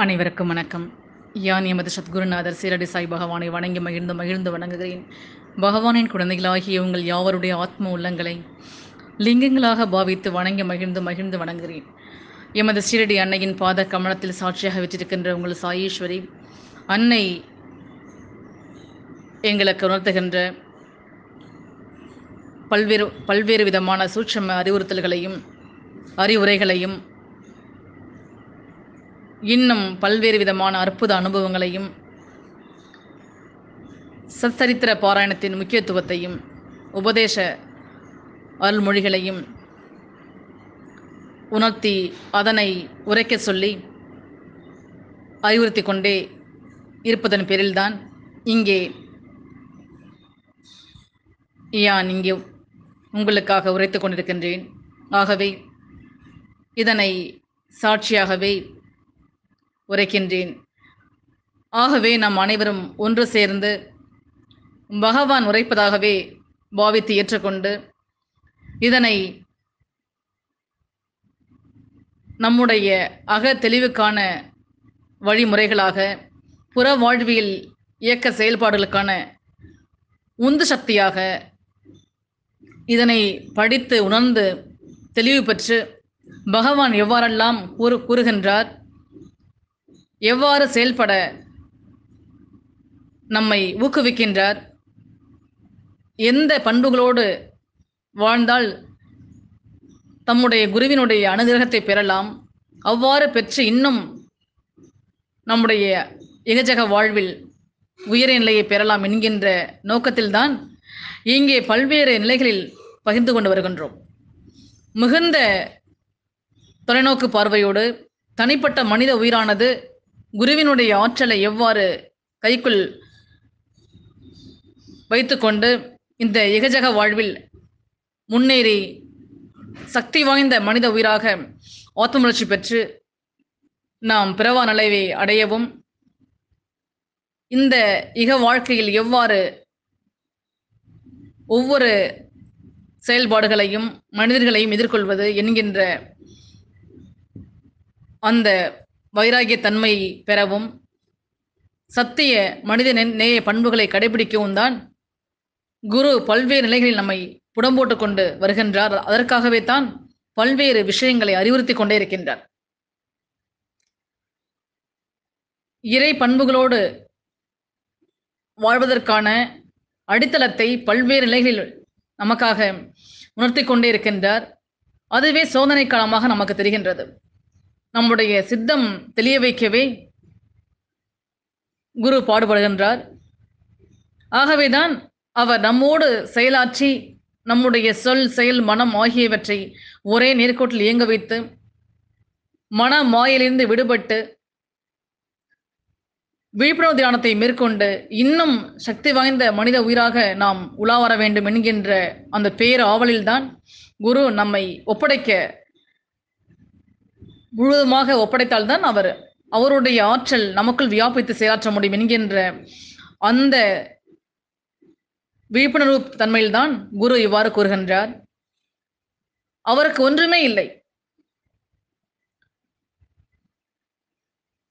அனைவருக்கும் வணக்கம். யான் எமது சத்குருநாதர் சீரடி சாய் பகவானை வணங்கி மகிழ்ந்து மகிழ்ந்து வணங்குகிறேன். பகவானின் குழந்தைகளாகிய உங்கள் யாவருடைய ஆத்ம உள்ளங்களை லிங்கங்களாக பாவித்து வணங்கி மகிழ்ந்து மகிழ்ந்து வணங்குகிறேன். எமது சீரடி அன்னையின் பாத கமலத்தில் சாட்சியாக விற்றிருக்கின்ற உங்கள் சாயீஸ்வரி அன்னை எங்களுக்கு உணர்த்துகின்ற பல்வேறு பல்வேறு விதமான சூட்சும அறிவுறுத்தல்களையும் அறிவுரைகளையும் இன்னும் பல்வேறு விதமான அற்புத அனுபவங்களையும் சச்சரித்திர பாராயணத்தின் முக்கியத்துவத்தையும் உபதேச அருள்மொழிகளையும் உணர்த்தி அதனை உரைக்க சொல்லி அறிவுறுத்தி கொண்டே இருப்பதன் பேரில்தான் இங்கே இங்கே உங்களுக்காக உரைத்து கொண்டிருக்கின்றேன். ஆகவே இதனை சாட்சியாகவே உரைக்கின்றேன். ஆகவே நாம் அனைவரும் ஒன்று சேர்ந்து பகவான் உரைப்பதாகவே பாவித்து ஏற்றுக்கொண்டு இதனை நம்முடைய அக தெளிவுக்கான வழிமுறைகளாக புற வாழ்வியல் இயக்க செயல்பாடுகளுக்கான உந்து சக்தியாக இதனை படித்து உணர்ந்து தெளிவு பெற்று பகவான் எவ்வாறெல்லாம் கூறுகின்றார், எவ்வாறு செயல்பட நம்மை ஊக்குவிக்கின்றார், எந்த பண்புகளோடு வாழ்ந்தால் தம்முடைய குருவினுடைய அனுகிரகத்தை பெறலாம், அவ்வாறு பெற்று இன்னும் நம்முடைய இகஜக வாழ்வில் உயரிய நிலையை பெறலாம் என்கின்ற நோக்கத்தில்தான் இங்கே பல்வேறு நிலைகளில் பகிர்ந்து கொண்டு வருகின்றோம். மிகுந்த தொலைநோக்கு பார்வையோடு தனிப்பட்ட மனித உயிரானது குருவினுடைய ஆற்றலை எவ்வாறு கைக்குள் வைத்துக்கொண்டு இந்த இகஜக வாழ்வில் முன்னேறி சக்தி வாய்ந்த மனித உயிராக ஆத்மவளர்ச்சி பெற்று நாம் பிறவா நிலையை அடையவும், இந்த இக வாழ்க்கையில் எவ்வாறு ஒவ்வொரு செயல்பாடுகளையும் மனிதர்களையும் எதிர்கொள்வது என்கின்ற அந்த வைராகிய தன்மை பெறவும், சத்திய மனித நேய பண்புகளை கடைபிடிக்கவும் தான் குரு பல்வேறு நிலைகளில் நம்மை புடம்போட்டு கொண்டு வருகின்றார். அதற்காகவே தான் பல்வேறு விஷயங்களை அறிவுறுத்தி கொண்டே இருக்கின்றார். இறை பண்புகளோடு வாழ்வதற்கான அடித்தளத்தை பல்வேறு நிலைகளில் நமக்காக உணர்த்தி கொண்டே இருக்கின்றார். அதுவே சோதனை காலமாக நமக்கு தெரிகின்றது. நம்முடைய சித்தம் தெளிய வைக்கவே குரு பாடுபடுகின்றார். ஆகவேதான் அவர் நம்மோடு செயலாற்றி நம்முடைய சொல், செயல், மனம் ஆகியவற்றை ஒரே நேர்கோட்டில் இயங்க வைத்து மன மாயிலிருந்து விடுபட்டு விழிப்புணர்வு தியானத்தை மேற்கொண்டு இன்னும் சக்தி வாய்ந்த மனித உயிராக நாம் உலா வர வேண்டும் என்கின்ற அந்த பேர் ஆவலில்தான் குரு நம்மை முழுவதுமாக ஒப்படைத்தால்தான் அவருடைய ஆற்றல் நமக்குள் வியாபித்து செயலாற்ற முடியும் என்கின்ற அந்த விழிப்புணர்வு தன்மையில்தான் குரு இவ்வாறு கூறுகின்றார். அவருக்கு ஒன்றுமே இல்லை.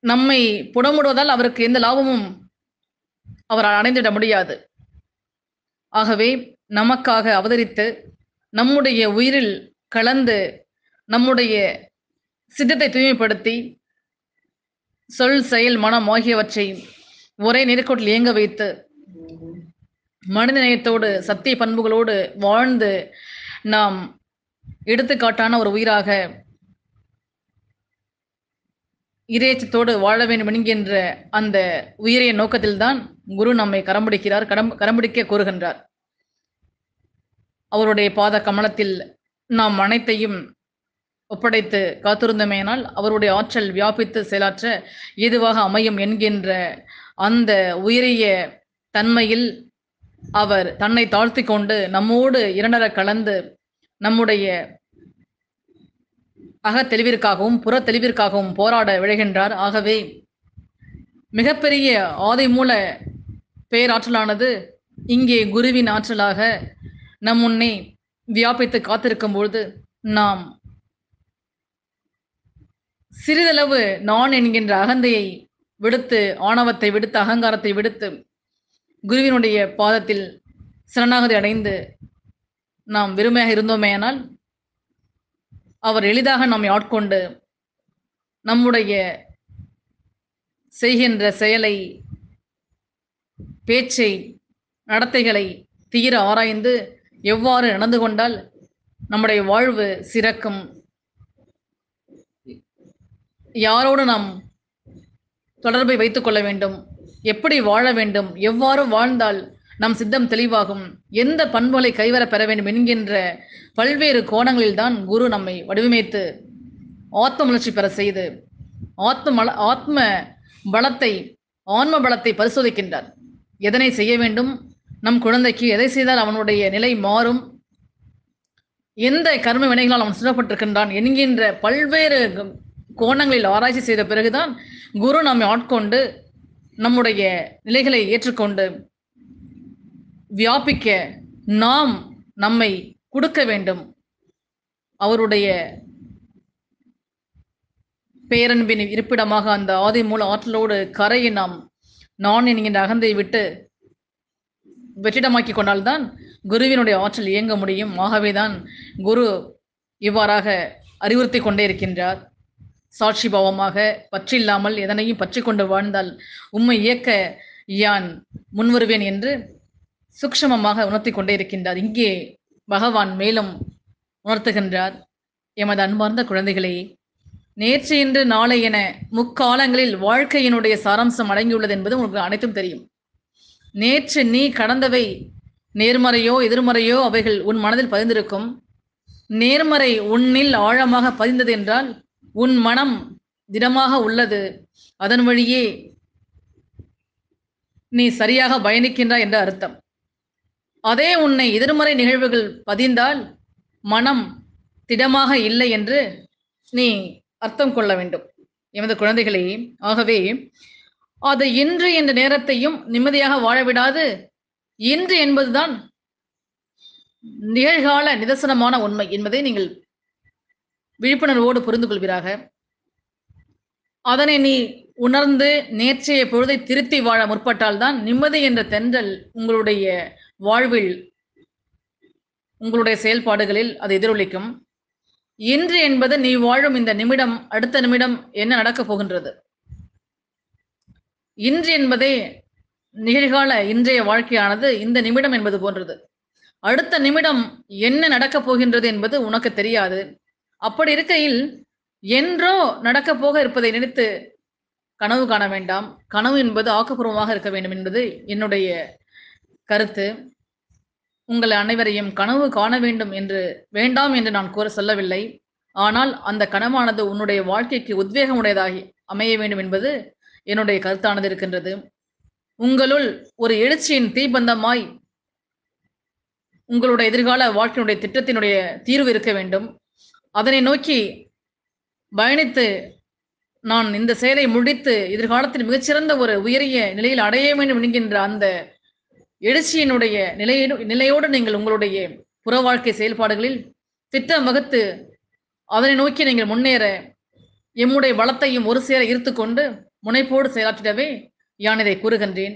நம்மை புடமுடுவதால் அவருக்கு எந்த லாபமும் அவரால் அடைந்திட முடியாது. ஆகவே நமக்காக அவதரித்து நம்முடைய உயிரில் கலந்து நம்முடைய சித்தத்தை தூய்மைப்படுத்தி சொல், செயல், மனம் ஆகியவற்றை ஒரே நேர்கோட்டில் இயங்க வைத்து மனித நேயத்தோடு சத்திய பண்புகளோடு வாழ்ந்து நாம் எடுத்துக்காட்டான ஒரு உயிராக இறையச்சத்தோடு வாழ வேண்டும் என்கின்ற அந்த உயரிய நோக்கத்தில்தான் குரு நம்மை கரம்பிடிக்க கூறுகின்றார். அவருடைய பாத கமலத்தில் நாம் அனைத்தையும் ஒப்படைத்து காத்திருந்தமையினால் அவருடைய ஆற்றல் வியாபித்து செயலாற்ற ஏதுவாக அமையும் என்கின்ற அந்த உயரிய தன்மையில் அவர் தன்னை தாழ்த்தி கொண்டு நம்மோடு இரண்டர கலந்து நம்முடைய அக தெளிவிற்காகவும் புற தெளிவிற்காகவும் போராட விழைகின்றார். ஆகவே மிகப்பெரிய ஆதிமூல பேராற்றலானது இங்கே குருவின் ஆற்றலாக நம் முன்னே வியாபித்து காத்திருக்கும் பொழுது நாம் சிறிதளவு நான் என்கின்ற அகந்தையை விடுத்து, ஆணவத்தை விடுத்து, அகங்காரத்தை விடுத்து, குருவினுடைய பாதத்தில் சரணாகதி அடைந்து நாம் வெறுமையாக இருந்தோமேயானால், அவர் எளிதாக நம்மை ஆட்கொண்டு, நம்முடைய செய்கின்ற செயலை, பேச்சை, நடத்தைகளை தீர ஆராய்ந்து எவ்வாறு நடந்து கொண்டால் நம்முடைய வாழ்வு சிறக்கும், யாரோடு நாம் தொடர்பை வைத்துக் கொள்ள வேண்டும், எப்படி வாழ வேண்டும், எவ்வாறு வாழ்ந்தால் நம் சித்தம் தெளிவாகும், எந்த பண்புகளை கைவர பெற வேண்டும் என்கின்ற பல்வேறு கோணங்களில்தான் குரு நம்மை வடிவமைத்து ஆத்ம முயற்சி பெற செய்து ஆத்ம பலத்தை, ஆன்ம பலத்தை பரிசோதிக்கின்றார். எதனை செய்ய வேண்டும், நம் குழந்தைக்கு எதை செய்தால் அவனுடைய நிலை மாறும், எந்த கர்ம வினைகளால் அவன் சுடப்பட்டிருக்கின்றான் என்கின்ற பல்வேறு கோணங்களில் ஆராய்ச்சி செய்த பிறகுதான் குரு நம்மை ஆட்கொண்டு நம்முடைய நிலைகளை ஏற்றுக்கொண்டு வியாபிக்க நாம் நம்மை கொடுக்க வேண்டும். அவருடைய பேரன்பின் இருப்பிடமாக அந்த ஆதி மூல ஆற்றலோடு கரையை நாம் நான் என்கின்ற அகந்தை விட்டு வெற்றிடமாக்கி கொண்டால்தான் குருவினுடைய ஆற்றல் இயங்க முடியும். ஆகவேதான் குரு இவ்வாறாக அறிவுறுத்தி கொண்டே இருக்கின்றார். சாட்சி பாவமாக பற்றில்லாமல் எதனையும் பற்றி கொண்டு வாழ்ந்தால் உம்மை இயக்க யான் முன்வருவேன் என்று சூக்ஷ்மமாக உணர்த்தி கொண்டே இருக்கின்றார். இங்கே பகவான் மேலும் உணர்த்துகின்றார், எமது அன்பார்ந்த குழந்தைகளே, நேற்று இன்று நாளை என முக்காலங்களில் வாழ்க்கையினுடைய சாராம்சம் அடங்கியுள்ளது என்பது உங்களுக்கு அனைத்தும் தெரியும். நேற்று நீ கடந்தவை நேர்மறையோ எதிர்மறையோ அவைகள் உன் மனதில் பதிந்திருக்கும். நேர்மறை உன்னில் ஆழமாக பதிந்தது என்றால் உன் மனம் திடமாக உள்ளது, அதன் வழியே நீ சரியாக பயணிக்கின்றாய் என்ற அர்த்தம். அதே உன்னை எதிர்மறை நிகழ்வுகள் பதிந்தால் மனம் திடமாக இல்லை என்று நீ அர்த்தம் கொள்ள வேண்டும் எமது குழந்தைகளே. ஆகவே அது இன்று என்ற நேரத்தையும் நிம்மதியாக வாழவிடாது. இன்று என்பதுதான் நிகழ்கால நிதர்சனமான உண்மை என்பதை நீங்கள் விழிப்புணர்வோடு புரிந்து கொள்வீராக. அதனை நீ உணர்ந்து நேற்றைய பொழுதை திருத்தி வாழ முற்பட்டால்தான் நிம்மதி என்ற தென்றல் உங்களுடைய வாழ்வில், உங்களுடைய செயல்பாடுகளில் அது எதிரொலிக்கும். இன்று என்பது நீ வாழும் இந்த நிமிடம், அடுத்த நிமிடம் என்ன நடக்கப் போகின்றது, இன்று என்பதே நிகழ்கால இன்றைய வாழ்க்கையானது இந்த நிமிடம் என்பது போன்றது. அடுத்த நிமிடம் என்ன நடக்கப் போகின்றது என்பது உனக்கு தெரியாது. அப்படி இருக்கையில் என்றோ நடக்கப் போக இருப்பதை நினைத்து கனவு காண வேண்டாம். கனவு என்பது ஆக்கப்பூர்வமாக இருக்க வேண்டும் என்பது என்னுடைய கருத்து. உங்கள் அனைவரையும் கனவு காண வேண்டும் என்று வேண்டாம் என்று நான் சொல்லவில்லை. ஆனால் அந்த கனவானது உன்னுடைய வாழ்க்கைக்கு உத்வேகமுடையதாகி அமைய வேண்டும் என்பது என்னுடைய கருத்தானது இருக்கின்றது. உங்களுள் ஒரு எழுச்சியின் தீபந்தமாய் உங்களுடைய எதிர்கால வாழ்க்கையினுடைய திட்டத்தினுடைய தீர்வு இருக்க வேண்டும். அதனை நோக்கி பயணித்து நான் இந்த செயலை முடித்து எதிர்காலத்தில் மிகச்சிறந்த ஒரு உயரிய நிலையில் அடைய வேண்டும் என்கின்ற அந்த எழுச்சியினுடைய நிலையோடு நீங்கள் உங்களுடைய புற வாழ்க்கை செயல்பாடுகளில் திட்டம் வகுத்து அதனை நோக்கி நீங்கள் முன்னேற எம்முடைய பலத்தையும் ஒரு சேர ஈர்த்து கொண்டு முனைப்போடு செயலாற்றிடவே யான் இதை கூறுகின்றேன்.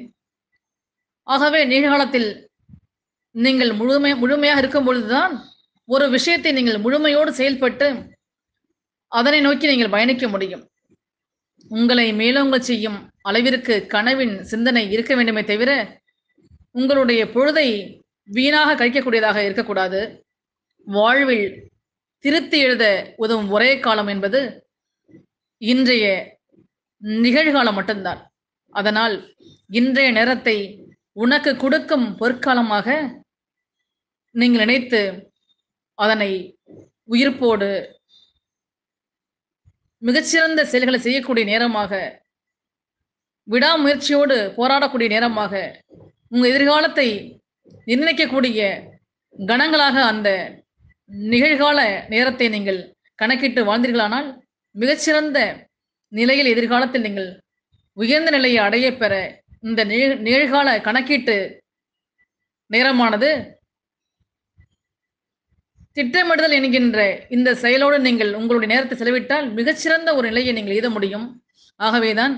ஆகவே நிகழ்காலத்தில் நீங்கள் முழுமையாக இருக்கும் பொழுதுதான் ஒரு விஷயத்தை நீங்கள் முழுமையோடு செயல்பட்டு அதனை நோக்கி நீங்கள் பயணிக்க முடியும். உங்களை மேலோங்க செய்யும் அளவிற்கு கனவின் சிந்தனை இருக்க வேண்டுமே தவிர உங்களுடைய பொழுதை வீணாக கழிக்கக்கூடியதாக இருக்கக்கூடாது. வாழ்வில் திருத்தி எழுத உதவும் ஒரே காலம் என்பது இன்றைய நிகழ்காலம் மட்டும்தான். அதனால் இன்றைய நேரத்தை உனக்கு கொடுக்கும் பொற்காலமாக நீங்கள் நினைத்து அதனை உயிர்ப்போடு மிகச்சிறந்த செயல்களை செய்யக்கூடிய நேரமாக, விடாமுயற்சியோடு போராடக்கூடிய நேரமாக, உங்கள் எதிர்காலத்தை நிர்ணயிக்கக்கூடிய கணங்களாக அந்த நிகழ்கால நேரத்தை நீங்கள் கணக்கிட்டு வாழ்ந்தீர்களானால் மிகச்சிறந்த நிலையில் எதிர்காலத்தில் நீங்கள் உயர்ந்த நிலையை அடைய பெற இந்த நிகழ்கால கணக்கீட்டு நேரமானது திட்டமிடுதல் என்கின்ற இந்த செயலோடு நீங்கள் உங்களுடைய நேரத்தை செலவிட்டால் மிகச்சிறந்த ஒரு நிலையை நீங்கள் எய்த முடியும். ஆகவேதான்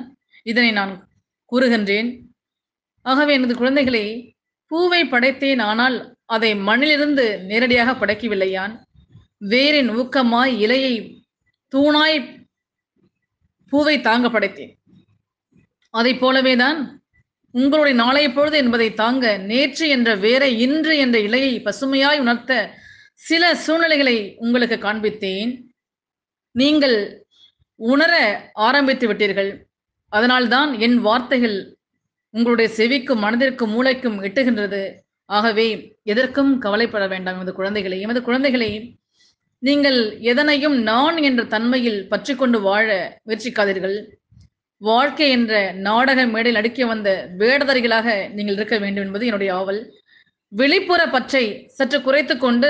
இதனை நான் கூறுகின்றேன். ஆகவே எனது குழந்தைகளே, பூவை படைத்தேன், ஆனால் அதை மண்ணிலிருந்து நேரடியாக படைக்கவில்லை யான். வேரின் ஊக்கமாய் இலையை தூணாய் பூவை தாங்க படைத்தேன். அதைப் போலவேதான் உங்களுடைய நாளைய பொழுது என்பதை தாங்க நேற்று என்ற வேரை இன்று என்ற இலையை பசுமையாய் உணர்த்த சில சூழ்நிலைகளை உங்களுக்கு காண்பித்தேன். நீங்கள் உணர ஆரம்பித்து விட்டீர்கள். அதனால்தான் என் வார்த்தைகள் உங்களுடைய செவிக்கும் மனதிற்கும் மூளைக்கும் எட்டுகின்றது. ஆகவே எதற்கும் கவலைப்பட வேண்டாம் எமது குழந்தைகளை நீங்கள் எதனையும் நான் என்ற தன்மையில் பற்றி கொண்டு வாழ முயற்சிக்காதீர்கள். வாழ்க்கை என்ற நாடக மேடையில் நடிக்க வந்த வேடதாரிகளாக நீங்கள் இருக்க வேண்டும் என்பது என்னுடைய ஆவல். வெளிப்புற பற்றை சற்று குறைத்து கொண்டு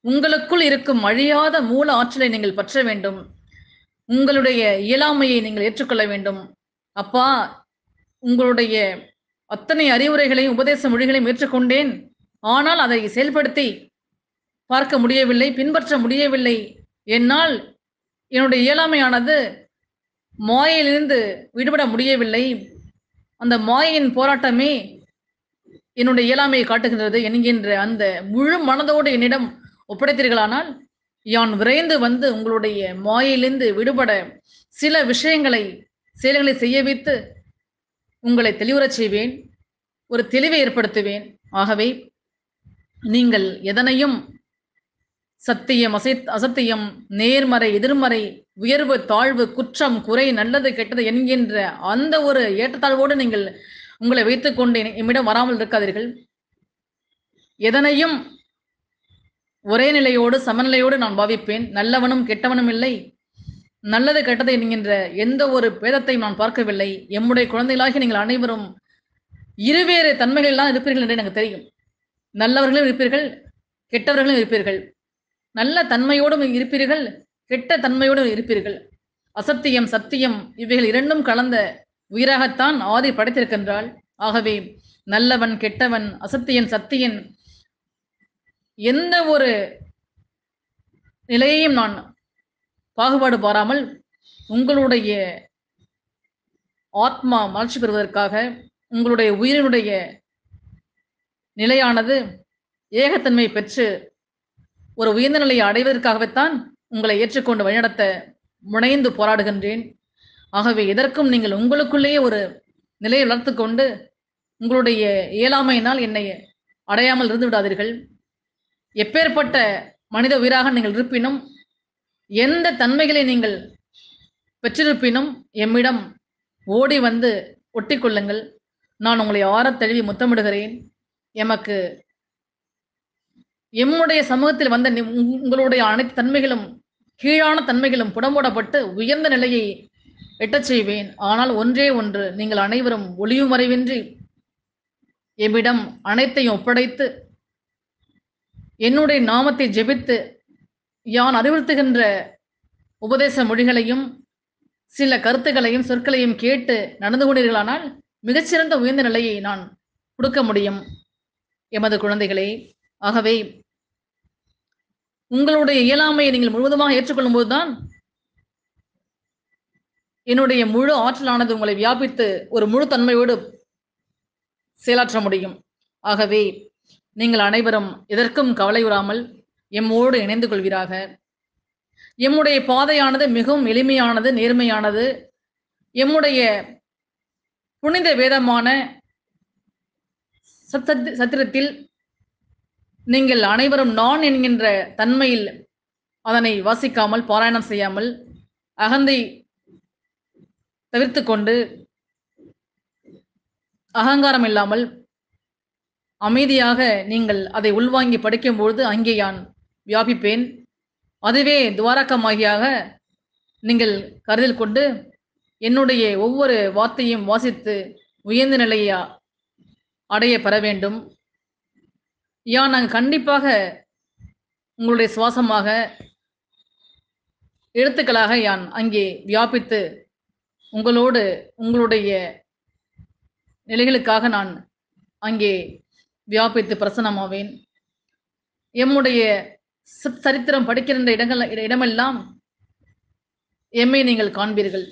உங்களுக்குள் இருக்கும் அழியாத மூல ஆற்றலை நீங்கள் பற்ற வேண்டும். உங்களுடைய இயலாமையை நீங்கள் ஏற்றுக்கொள்ள வேண்டும். அப்பா, உங்களுடைய அத்தனை அறிவுரைகளையும் உபதேச மொழிகளையும் ஏற்றுக்கொண்டேன். ஆனால் அதை செயல்படுத்தி பார்க்க முடியவில்லை, பின்பற்ற முடியவில்லை. என்னால் என்னுடைய இயலாமையானது மாயையிலிருந்து விடுபட முடியவில்லை. அந்த மாயையின் போராட்டமே என்னுடைய இயலாமையை காட்டுகின்றது என்கின்ற அந்த முழு மனதோடு என்னிடம் ஒப்படைத்தீர்களானால், யான் விரைந்து வந்து உங்களுடைய மாயையிலிருந்து விடுபட சில செயல்களை செய்ய வைத்து உங்களை தெளிவுறச் செய்வேன். ஒரு தெளிவை ஏற்படுத்துவேன். ஆகவே நீங்கள் எதனையும் சத்தியம், அசத்தியம், நேர்மறை, எதிர்மறை, உயர்வு, தாழ்வு, குற்றம், குறை, நல்லது, கெட்டது என்கின்ற அந்த ஒரு ஏற்றத்தாழ்வோடு நீங்கள் உங்களை வைத்துக்கொண்டு என்னிடம் வராமல் இருக்காதீர்கள். எதனையும் ஒரே நிலையோடு சமநிலையோடு நான் பாவிப்பேன். நல்லவனும் கெட்டவனும் இல்லை, நல்லது கெட்டது என்கின்ற எந்த ஒரு பேதத்தையும் நான் பார்க்கவில்லை. எம்முடைய குழந்தைகளாகி நீங்கள் அனைவரும் இருவேறு தன்மைகள் தான் இருப்பீர்கள் என்று எனக்கு தெரியும். நல்லவர்களும் இருப்பீர்கள், கெட்டவர்களும் இருப்பீர்கள். நல்ல தன்மையோடும் இருப்பீர்கள், கெட்ட தன்மையோடும் இருப்பீர்கள். அசத்தியம், சத்தியம் இவைகள் இரண்டும் கலந்த உயிராகத்தான் ஆதி படைத்திருக்கின்றாள். ஆகவே நல்லவன், கெட்டவன், அசத்தியன், சத்தியன் எந்த ஒரு நிலையையும் நான் பாகுபாடு பாராமல் உங்களுடைய ஆத்மா மலர்ச்சி பெறுவதற்காக, உங்களுடைய உயிரினுடைய நிலையானது ஏகத்தன்மை பெற்று ஒரு உயர்ந்த நிலையை அடைவதற்காகத்தான் உங்களை ஏற்றுக்கொண்டு வழிநடத்த முனைந்து போராடுகின்றேன். ஆகவே எதற்கும் நீங்கள் உங்களுக்குள்ளேயே ஒரு நிலையை வளர்த்து கொண்டு உங்களுடைய இயலாமையினால் என்னை அடையாமல் இருந்து விடாதீர்கள். எப்பேற்பட்ட மனித உயிராக நீங்கள் இருப்பினும், எந்த தன்மைகளை நீங்கள் பெற்றிருப்பினும் எம்மிடம் ஓடி வந்து ஒட்டிக்கொள்ளுங்கள். நான் உங்களை ஆறத் தழுவி முத்தமிடுகிறேன். எமக்கு எம்முடைய சமூகத்தில் வந்த உங்களுடைய அனைத்து தன்மைகளும், கீழான தன்மைகளும் புடம்போடப்பட்டு உயர்ந்த நிலையை எட்டச் செய்வேன். ஆனால் ஒன்றே ஒன்று, நீங்கள் அனைவரும் ஒளிவு மறைவின்றி எம்மிடம் அனைத்தையும் ஒப்படைத்து என்னுடைய நாமத்தை ஜெபித்து யான் அறிவுறுத்துகின்ற உபதேச மொழிகளையும் சில கருத்துக்களையும் சொற்களையும் கேட்டு நடந்து கொண்டீர்களானால் மிகச்சிறந்த உயர்ந்த நிலையை நான் கொடுக்க முடியும் எமது குழந்தைகளே. ஆகவே உங்களுடைய இயலாமையை நீங்கள் முழுவதுமாக ஏற்றுக்கொள்ளும் போதுதான் என்னுடைய முழு ஆற்றலானது உங்களை வியாபித்து ஒரு முழு தன்மையோடு செயலாற்ற முடியும். ஆகவே நீங்கள் அனைவரும் எதற்கும் கவலையுறாமல் எம்மோடு இணைந்து கொள்வீராக. எம்முடைய பாதையானது மிகவும் எளிமையானது, நேர்மையானது. எம்முடைய புனித வேதமான சத்திரத்தில் நீங்கள் அனைவரும் நான் என்கின்ற தன்மையில் அதனை வாசிக்காமல், பாராயணம் செய்யாமல், அகந்தை தவிர்த்து கொண்டு, அகங்காரம் இல்லாமல் அமைதியாக நீங்கள் அதை உள்வாங்கி படிக்கும்பொழுது அங்கே யான் வியாபிப்பேன். அதுவே துவாரகமாகியாக நீங்கள் கருதில் கொண்டு என்னுடைய ஒவ்வொரு வார்த்தையும் வாசித்து உயர்ந்த நிலையை அடைய பெற வேண்டும். யான் நாங்கள் கண்டிப்பாக உங்களுடைய சுவாசமாக, எழுத்துக்களாக யான் அங்கே வியாபித்து உங்களோடு உங்களுடைய நிலைகளுக்காக நான் அங்கே வியாபித்து பிரசன்னமாவேன். எம்முடைய சரித்திரம் படிக்கின்ற இடமெல்லாம் எம்மை நீங்கள் காண்பீர்கள்.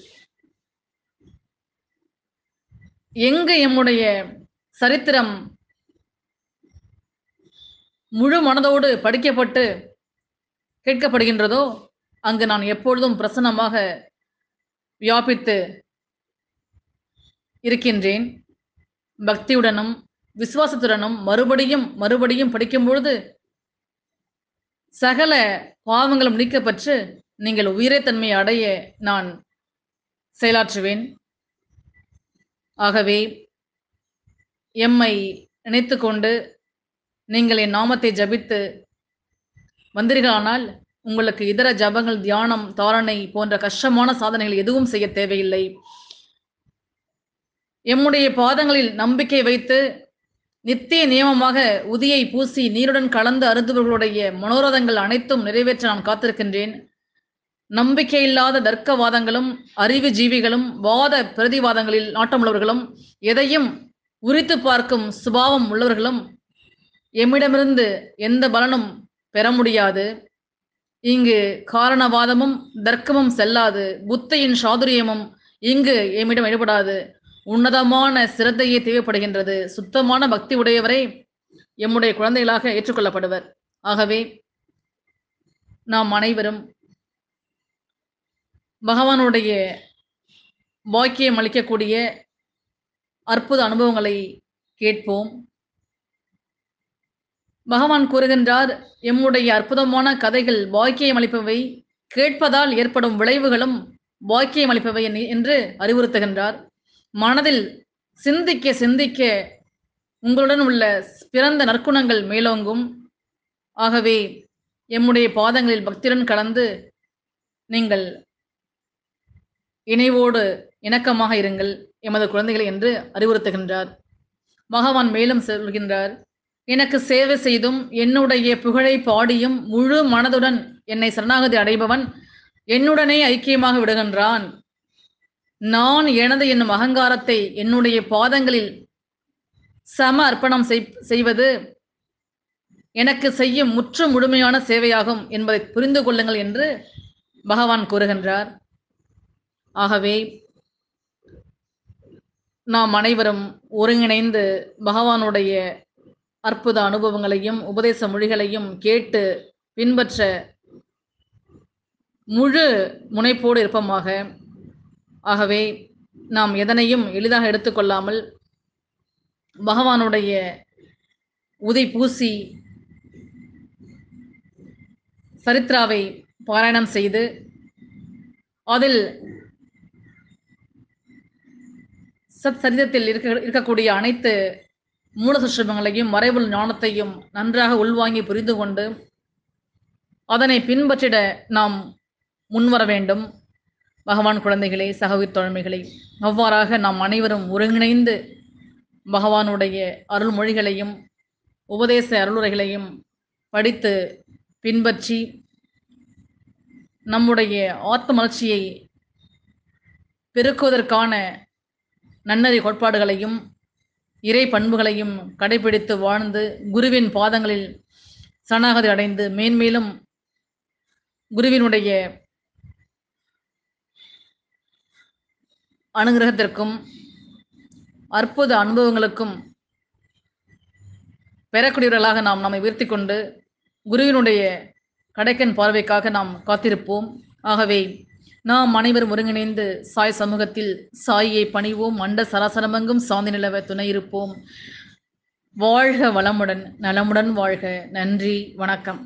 எங்கு எம்முடைய சரித்திரம் முழு மனதோடு படிக்கப்பட்டு கேட்கப்படுகின்றதோ, அங்கு நான் எப்பொழுதும் பிரசன்னமாக வியாபித்து இருக்கின்றேன். பக்தியுடனும் விசுவாசத்துடனும் மறுபடியும் படிக்கும்பொழுது சகல பாவங்களும் நீக்கப்பட்டு நீங்கள் உயிரை தன்மையை அடைய நான் செயலாற்றுவேன். ஆகவே எம்மை நினைத்துக்கொண்டு நீங்கள் என் நாமத்தை ஜபித்து வந்தீர்களானால் உங்களுக்கு இதர ஜபங்கள், தியானம், தாரணை போன்ற கஷ்டமான சாதனைகள் எதுவும் செய்ய தேவையில்லை. எம்முடைய பாதங்களில் நம்பிக்கை வைத்து நித்திய நியமமாக உதியை பூசி நீருடன் கலந்து அருந்துவர்களுடைய மனோரதங்கள் அனைத்தும் நிறைவேற்ற நான் காத்திருக்கின்றேன். நம்பிக்கையில்லாத தர்க்கவாதங்களும் அறிவு ஜீவிகளும் வாத பிரதிவாதங்களில் நாட்டமுள்ளவர்களும் எதையும் உரித்து பார்க்கும் சுபாவம் உள்ளவர்களும் எம்மிடமிருந்து எந்த பலனும் பெற முடியாது. இங்கு காரணவாதமும் தர்க்கமும் செல்லாது. புத்தியின் சாதுரியமும் இங்கு எம்மிடம் ஈடுபடாது. உன்னதமான சிரத்தையே தேவைப்படுகின்றது. சுத்தமான பக்தி உடையவரை எம்முடைய குழந்தைகளாக ஏற்றுக்கொள்ளப்படுவர். ஆகவே நாம் அனைவரும் பகவானுடைய பாக்கியம் அளிக்கக்கூடிய அற்புத அனுபவங்களை கேட்போம். பகவான் கூறுகின்றார், எம்முடைய அற்புதமான கதைகள் பாக்கியம் அளிப்பவை, கேட்பதால் ஏற்படும் விளைவுகளும் பாக்கியம் அளிப்பவை என்று அறிவுறுத்துகின்றார். மனதில் சிந்திக்க சிந்திக்க உங்களுடன் உள்ள பிறந்த நற்குணங்கள் மேலோங்கும். ஆகவே எம்முடைய பாதங்களில் பக்தியுடன் கலந்து நீங்கள் இணைவோடு இணக்கமாக இருங்கள் எமது குழந்தைகளை என்று அறிவுறுத்துகின்றார். பகவான் மேலும் சொல்கின்றார், எனக்கு சேவை செய்தும் என்னுடைய புகழை பாடியும் முழு மனதுடன் என்னை சரணாகதி அடைபவன் என்னுடனே ஐக்கியமாக விடுகின்றான். நான் எனது என்னும் அகங்காரத்தை என்னுடைய பாதங்களில் சம அர்ப்பணம் செய்வது எனக்கு செய்யும் முழுமையான சேவையாகும் என்பதை புரிந்து கொள்ளுங்கள் என்று பகவான் கூறுகின்றார். ஆகவே நாம் அனைவரும் ஒருங்கிணைந்து பகவானுடைய அற்புத அனுபவங்களையும் உபதேச மொழிகளையும் கேட்டு பின்பற்ற முழு முனைப்போடு இருப்போமாக. ஆகவே நாம் எதனையும் எளிதாக எடுத்துக்கொள்ளாமல் பகவானுடைய உதை பூசி சரித்ராவை பாராயணம் செய்து அதில் சரிதத்தில் இருக்கக்கூடிய அனைத்து மூல சுஷ்ரமங்களையும் மறைவுள் ஞானத்தையும் நன்றாக உள்வாங்கி புரிந்து கொண்டு அதனை பின்பற்றிட நாம் முன்வர வேண்டும். பகவான் குழந்தைகளே, சகோதர தோழமைகளை, அவ்வாறாக நாம் அனைவரும் ஒருங்கிணைந்து பகவானுடைய அருள்மொழிகளையும் உபதேச அருளுரைகளையும் படித்து பின்பற்றி நம்முடைய ஆத்ம மலர்ச்சியை பெருக்குவதற்கான நன்னறி கோட்பாடுகளையும் இறை பண்புகளையும் கடைபிடித்து வாழ்ந்து குருவின் பாதங்களில் சரணாகதி அடைந்து மேன்மேலும் குருவினுடைய அனுகிரகத்திற்கும் அற்புத அனுபவங்களுக்கும் பெறக்கூடியவர்களாக நாம் நம்மை உயர்த்தி கொண்டு குருவினுடைய கடைக்கன் பார்வைக்காக நாம் காத்திருப்போம். ஆகவே நாம் அனைவரும் ஒருங்கிணைந்து சாய் சமூகத்தில் சாயை பணிவோம். அண்ட சராசரமெங்கும் சாந்தி நிலவ துணையிருப்போம். வாழ்க வளமுடன், நலமுடன் வாழ்க. நன்றி, வணக்கம்.